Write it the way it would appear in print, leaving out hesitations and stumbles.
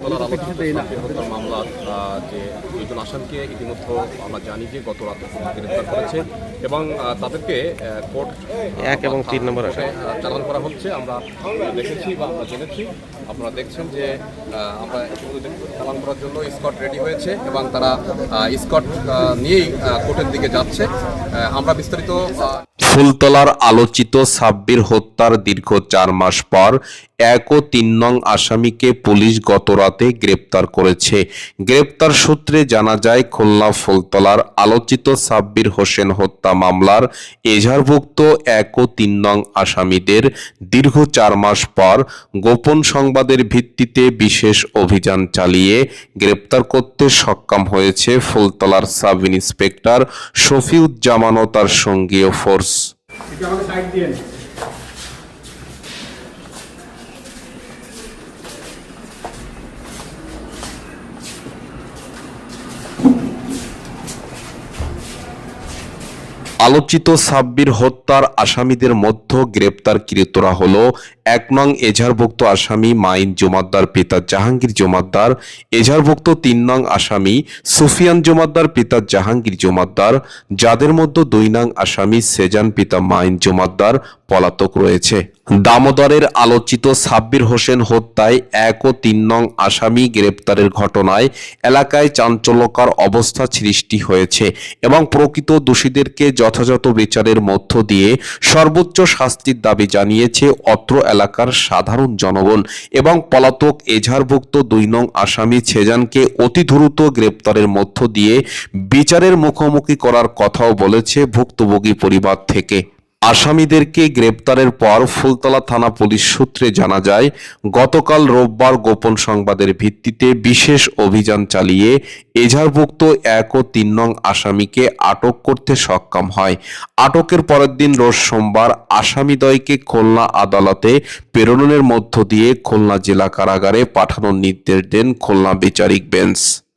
ফুলতলার আলোচিত সাব্বির হত্যার মামলার যে দুইজন আসামিকে ইতিমধ্যে আমরা জানি যে গত রাতে গ্রেফতার করেছে এবং তাদেরকে কোর্ট 1 এবং 3 নম্বর চালান করা হচ্ছে। আমরা দেখেছি বা আমরা জেনেছি, আপনারা দেখছেন যে আমরা চালান করার জন্য স্কট রেডি হয়েছে এবং তারা স্কট নিয়েই কোর্টের দিকে যাচ্ছে। আমরা বিস্তারিত ফুলতলার আলোচিত সাব্বির হত্যার দীর্ঘ 4 মাস পর 1 ও 3 নং আসামিকে পুলিশ গতরাতে গ্রেপ্তার করেছে। গ্রেপ্তার সূত্রে জানা যায়, খুলনা ফুলতলার আলোচিত সাব্বির হোসেন হত্যা মামলার এজাহারভুক্ত 1 ও 3 নং আসামিদের দীর্ঘ 4 মাস পর গোপন সংবাদের ভিত্তিতে বিশেষ অভিযান চালিয়ে গ্রেপ্তার করতে সক্ষম হয়েছে ফুলতলার সাব ইন্সপেক্টর শফিউজ্জামান ও তার সঙ্গীয় ফোর্স। আলোচিত সাব্বির হত্যার আসামিদের মধ্যে গ্রেপ্তারকৃতরা হলো 1 নং এজাহারভুক্ত আসামি মাইন জমাদ্দার পিতা জাহাঙ্গীর জমাদ্দার, এজাহারভুক্ত 3 নং আসামি সুফিয়ান জমাদ্দার পিতা জাহাঙ্গীর জমাদ্দার, যাদের মধ্যে 2 নং আসামি সেজান পিতা মাইন জমাদ্দার পলাতক রয়েছে। দামোদরের আলোচিত সাব্বির হোসেন হত্যায় 1 ও 3 নং আসামি গ্রেপ্তারের ঘটনায় এলাকায় চাঞ্চল্যকর অবস্থা সৃষ্টি হয়েছে এবং প্রকৃত দোষীদেরকে যথাযথ বিচারের মধ্য দিয়ে সর্বোচ্চ শাস্তির দাবি জানিয়েছে অত্র এলাকার সাধারণ জনগণ এবং পলাতক এজাহারভুক্ত 2 নং আসামি সেজানকে অতি দ্রুত গ্রেপ্তারের মধ্য দিয়ে বিচারের মুখোমুখি করার কথাও বলেছে ভুক্তভোগী পরিবার থেকে। আসামিদেরকে গ্রেপ্তারের পর ফুলতলা থানা পুলিশ সূত্রে জানা যায়, গতকাল রোববার গোপন সংবাদের ভিত্তিতে বিশেষ অভিযান চালিয়ে এজাহারভুক্ত 1 ও 3 নং আসামিকে আটক করতে সক্ষম হয়। আটকের পরের দিন রোজ সোমবার আসামিদ্বয়কে খুলনা আদালতে প্রেরণের মধ্য দিয়ে খুলনা জেলা কারাগারে পাঠানোর নির্দেশ দেন খুলনা বিচারিক বেঞ্চ।